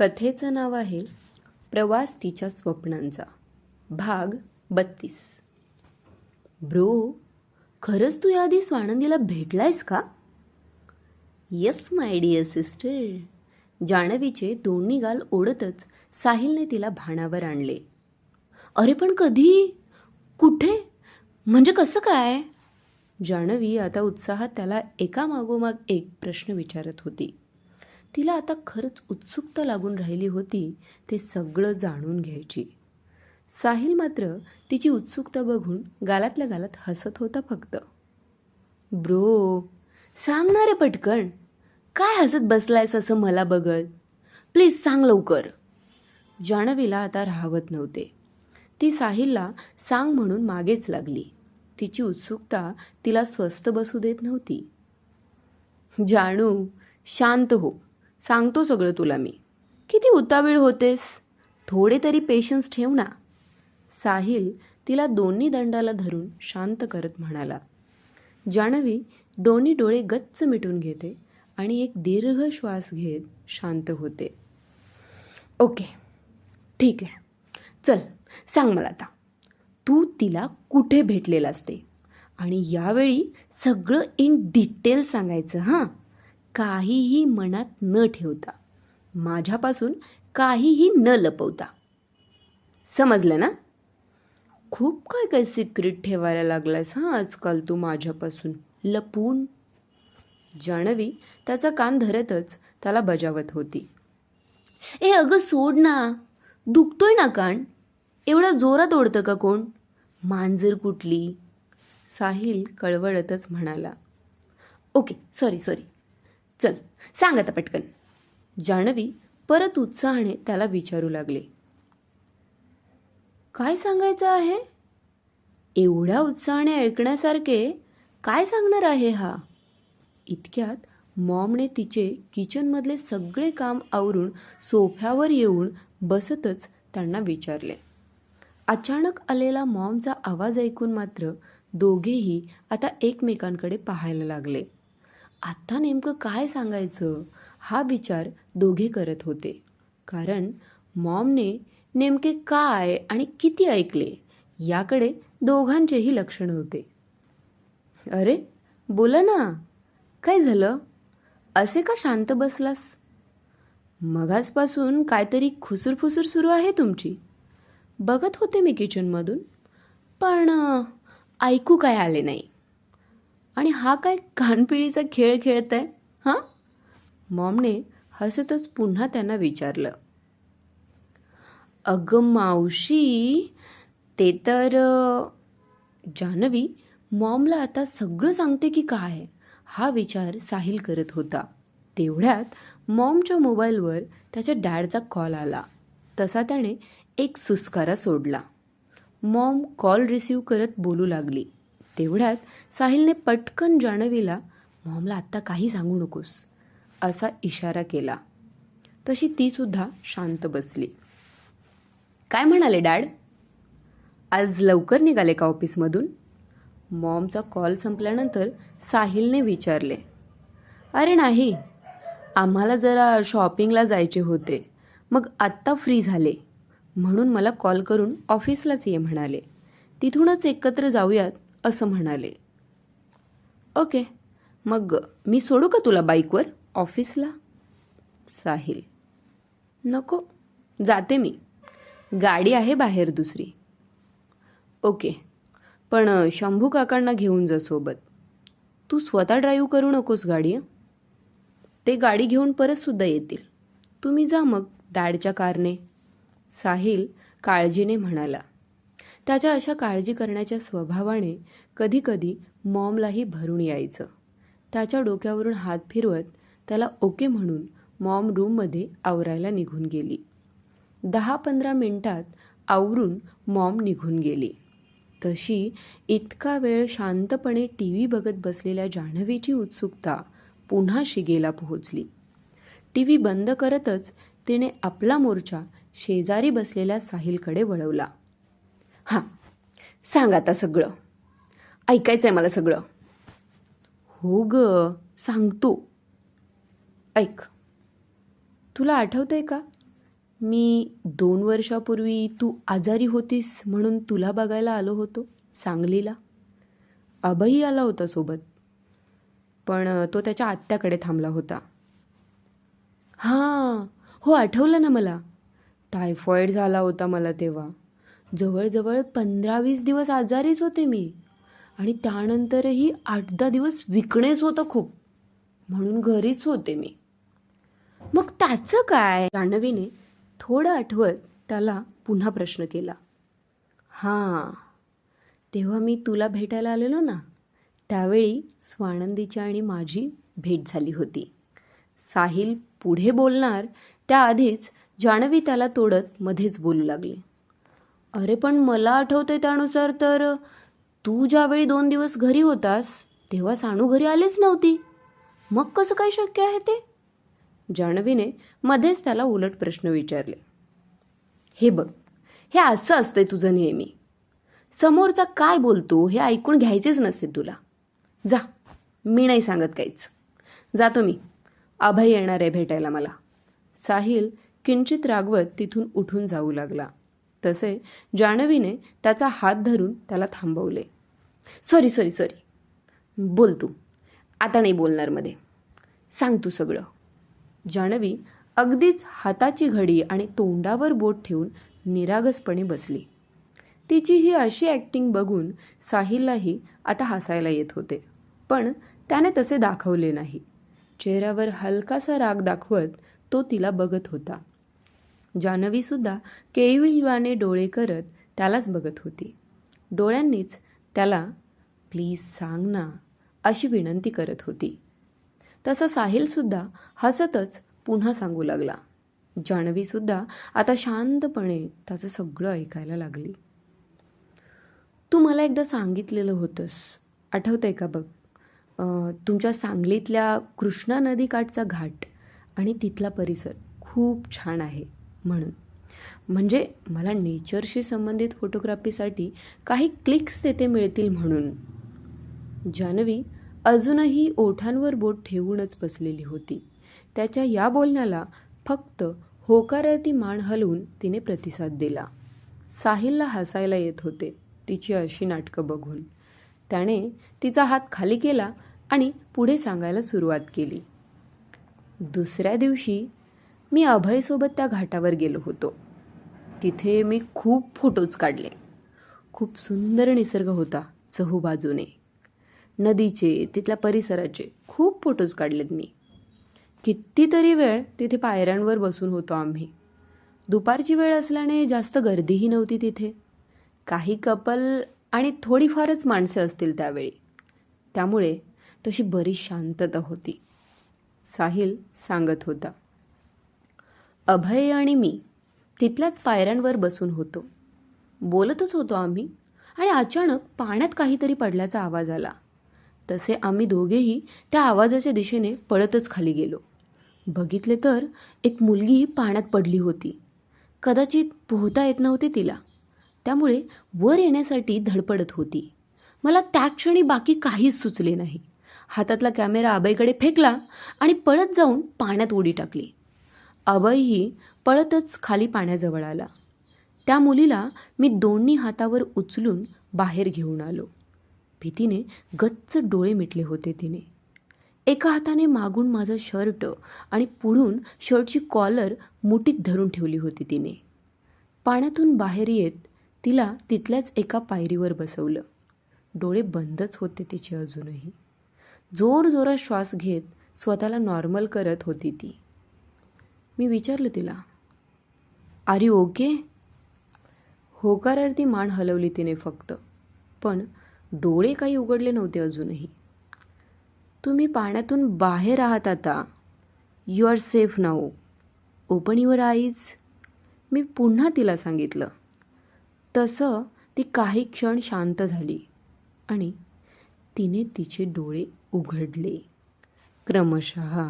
कथेचं नाव आहे प्रवास तिच्या स्वप्नांचा, भाग 32. ब्रो, खरंच तू याआधी स्वानंदीला भेटलायस का? Yes my dear sister. जान्हवीचे दोन्ही गाल ओढतच साहिलने तिला भानावर आणले. अरे पण कधी? कुठे? म्हणजे कसं काय? जान्हवी आता उत्साहात त्याला एकामागोमाग एक प्रश्न विचारत होती. तिला आता खरंच उत्सुकता लागून राहिली होती ते सगळं जाणून घ्यायची. साहिल मात्र तिची उत्सुकता बघून गालातल्या गालात हसत होता फक्त. ब्रो, सांग ना रे पटकन, काय हसत बसलायस असं मला बघत? प्लीज सांग लवकर. जान्हवीला आता राहवत नव्हते. ती साहिलला सांग म्हणून मागेच लागली. तिची उत्सुकता तिला स्वस्थ बसू देत नव्हती. जानू, शांत हो, सांगतो सगळं तुला मी. किती उतावीळ होतेस, थोडे तरी पेशन्स ठेव ना. साहिल तिला दोन्ही दंडाला धरून शांत करत म्हणाला. जान्हवी दोन्ही डोळे गच्च मिटून घेते आणि एक दीर्घ श्वास घेत शांत होते. ओके, ठीक आहे, चल सांग मला आता, तू तिला कुठे भेटलेलास ते, आणि यावेळी सगळं इन डिटेल सांगायचं हां. काहीही मनात न ठेवता, माझ्यापासून काहीही न लपवता. समजलं ना? खूप काय काय सिक्रेट ठेवायला लागलायस हां आजकाल तू माझ्यापासून लपून. जान्हवी त्याचा कान धरतच त्याला बजावत होती. ए अगं सोड ना, दुखतोय ना कान, एवढा जोरात ओढतं का कोण? मांजर कुठली? साहिल कळवळतच म्हणाला. ओके, सॉरी, चल सांग आता पटकन. जान्हवी परत उत्साहाने त्याला विचारू लागले. काय सांगायचं आहे? एवढ्या उत्साहाने ऐकण्यासारखे काय सांगणार आहे हा? इतक्यात मॉमने तिचे किचनमधले सगळे काम आवरून सोफ्यावर येऊन बसतच त्यांना विचारले. अचानक आलेला मॉमचा आवाज ऐकून मात्र दोघेही आता एकमेकांकडे पाहायला लागले. आता नेमकं काय सांगायचं हा विचार दोघे करत होते, कारण मॉमने नेमके काय आणि किती ऐकले याकडे दोघांचेही लक्ष नव्हते. अरे बोला ना, काय झालं? असे का शांत बसलास? मगाचपासून काहीतरी खुसूरफुसूर सुरू आहे तुमची. बघत होते मी किचनमधून, पण ऐकू काय आले नाही. आणि हा काय कानपिळीचा खेळ खेळताय हां? मॉमने हसतच पुन्हा त्यांना विचारलं. अगं मावशी, ते तर जान्हवी मॉमला आता सगळं सांगते की काय हा विचार साहिल करत होता. तेवढ्यात मॉमच्या मोबाईलवर त्याच्या डॅडचा कॉल आला. तसा त्याने एक सुस्कारा सोडला. मॉम कॉल रिसीव करत बोलू लागली. तेवढ्यात साहिलने पटकन जान्हवीला मॉमला आत्ता काही सांगू नकोस असा इशारा केला. तशी ती सुद्धा शांत बसली. काय म्हणाले डॅड? आज लवकर निघाले का ऑफिसमधून? मॉमचा कॉल संपल्यानंतर साहिलने विचारले. अरे नाही, आम्हाला जरा शॉपिंगला जायचे होते, मग आत्ता फ्री झाले म्हणून मला कॉल करून ऑफिसलाच ये म्हणाले. तिथूनच एकत्र जाऊयात असं म्हणाले. ओके, मग मी सोडू का तुला बाईकवर ऑफिसला? साहिल. नको, जाते मी, गाडी आहे बाहेर दुसरी. ओके, पण शंभू काकांना घेऊन जा सोबत. तू स्वतः ड्राईव्ह करू नकोस गाडी. ते गाडी घेऊन परतसुद्धा येतील. तुम्ही जा मग डॅडच्या कारने, साहिल काळजीने म्हणाला. त्याच्या अशा काळजी करण्याच्या स्वभावाने कधीकधी मॉमलाही भरून यायचं. त्याच्या डोक्यावरून हात फिरवत त्याला ओके म्हणून मॉम रूममध्ये आवरायला निघून गेली. 10-15 मिनिटात आवरून मॉम निघून गेली. तशी इतका वेळ शांतपणे टी व्ही बघत बसलेल्या जान्हवीची उत्सुकता पुन्हा शिगेला पोहोचली. टी व्ही बंद करतच तिने आपला मोर्चा शेजारी बसलेल्या साहिलकडे वळवला. हां, सांग आता सगळं, ऐकायचं आहे मला सगळं. हो ग, सांगतो. ऐक, तुला आठवतंय का मी 2 वर्षापूर्वी तू आजारी होतीस म्हणून तुला बघायला आलो होतो सांगलीला. अभयही आला होता सोबत, पण तो त्याच्या आत्याकडे थांबला होता. हां, हो आठवलं ना मला. टायफॉईड झाला होता मला तेव्हा. जवळजवळ 15-20 दिवस आजारीच होते मी आणि त्यानंतरही 8-10 दिवस विकणेच होतं खूप, म्हणून घरीच होते मी. मग त्याचं काय? जान्हवीने थोडं आठवत त्याला पुन्हा प्रश्न केला. हां, तेव्हा मी तुला भेटायला आलेलो ना, त्यावेळी स्वानंदीची आणि माझी भेट झाली होती. साहिल पुढे बोलणार त्याआधीच जान्हवी त्याला तोडत मध्येच बोलू लागली. अरे पण मला आठवतंय त्यानुसार तर तू ज्यावेळी 2 दिवस घरी होतास तेव्हा सानू घरी आलीच नव्हती. मग कसं काय शक्य आहे ते? जान्हवीने मध्येच त्याला उलट प्रश्न विचारले. हे बघ, हे असं असतंय तुझं नेहमी. समोरचा काय बोलतो हे ऐकून घ्यायचेच नसते तुला. जा, मी नाही सांगत काहीच. जातो मी. अभय येणार आहे भेटायला मला. साहिल किंचित रागवत तिथून उठून जाऊ लागला. तसे जान्हवीने त्याचा हात धरून त्याला थांबवले. Sorry sorry sorry. बोल तू. आता नाही बोलणार मध्ये. सांग तू सगळं. जान्हवी अगदीच हाताची घडी आणि तोंडावर बोट ठेवून निरागसपणे बसली. तिची ही अशी ॲक्टिंग बघून साहिललाही आता हसायला येत होते, पण त्याने तसे दाखवले नाही. चेहऱ्यावर हलकासा राग दाखवत तो तिला बघत होता. जान्हवीसुद्धा केविलवाने डोळे करत त्यालाच बघत होती. डोळ्यांनीच त्याला प्लीज सांग ना अशी विनंती करत होती. तसं साहिलसुद्धा हसतच पुन्हा सांगू लागला. जान्हवीसुद्धा आता शांतपणे त्याचं सगळं ऐकायला लागली. तू मला एकदा सांगितलेलं होतंस, आठवतंय का बघ? तुमच्या सांगलीतल्या कृष्णा नदीकाठचा घाट आणि तिथला परिसर खूप छान आहे म्हणून. म्हणजे मला नेचरशी संबंधित फोटोग्राफीसाठी काही क्लिक्स तेथे मिळतील म्हणून. जान्हवी अजूनही ओठांवर बोट ठेवूनच बसलेली होती. त्याच्या या बोलण्याला फक्त होकारार्थी मान हलवून तिने प्रतिसाद दिला. साहिलला हसायला येत होते तिची अशी नाटकं बघून. त्याने तिचा हात खाली केला आणि पुढे सांगायला सुरुवात केली. दुसऱ्या दिवशी मी अभयसोबत त्या घाटावर गेलो होतो. तिथे मी खूप फोटोज काढले. खूप सुंदर निसर्ग होता चहूबाजूने. नदीचे, तिथल्या परिसराचे खूप फोटोज काढलेत मी. कितीतरी वेळ तिथे पायऱ्यांवर बसून होतो आम्ही. दुपारची वेळ असल्याने जास्त गर्दीही नव्हती तिथे. काही कपल आणि थोडीफारच माणसं असतील त्यावेळी, त्यामुळे तशी बरीच शांतता होती. साहिल सांगत होता. अभय आणि मी तिथल्याच पायऱ्यांवर बसून होतो. बोलतच होतो आम्ही आणि अचानक पाण्यात काहीतरी पडल्याचा आवाज आला. तसे आम्ही दोघेही त्या आवाजाच्या दिशेने पळतच खाली गेलो. बघितले तर एक मुलगी पाण्यात पडली होती. कदाचित पोहता येत नव्हते तिला, त्यामुळे वर येण्यासाठी धडपडत होती. मला त्या क्षणी बाकी काहीच सुचले नाही. हातातला कॅमेरा अभयकडे फेकला आणि पळत जाऊन पाण्यात उडी टाकली. अभयही पळतच खाली पाण्याजवळ आला. त्या मुलीला मी दोन्ही हातावर उचलून बाहेर घेऊन आलो. भीतीने गच्च डोळे मिटले होते तिने. एका हाताने मागून माझा शर्ट आणि पुढून शर्टची कॉलर मुठीत धरून ठेवली होती तिने. पाण्यातून बाहेर येत तिला तिथल्याच एका पायरीवर बसवलं. डोळे बंदच होते तिचे अजूनही. जोरजोरात श्वास घेत स्वतःला नॉर्मल करत होती ती. मी विचारलं तिला, आर यू ओके? होकारार्थी मान हलवली तिने फक्त, पण डोळे काही उघडले नव्हते अजूनही. तुम्ही पाण्यातून बाहेर आहात आता. You are safe now. Open your eyes. मी पुन्हा तिला सांगितलं. तसं ती काही क्षण शांत झाली आणि तिने तिचे डोळे उघडले क्रमशः.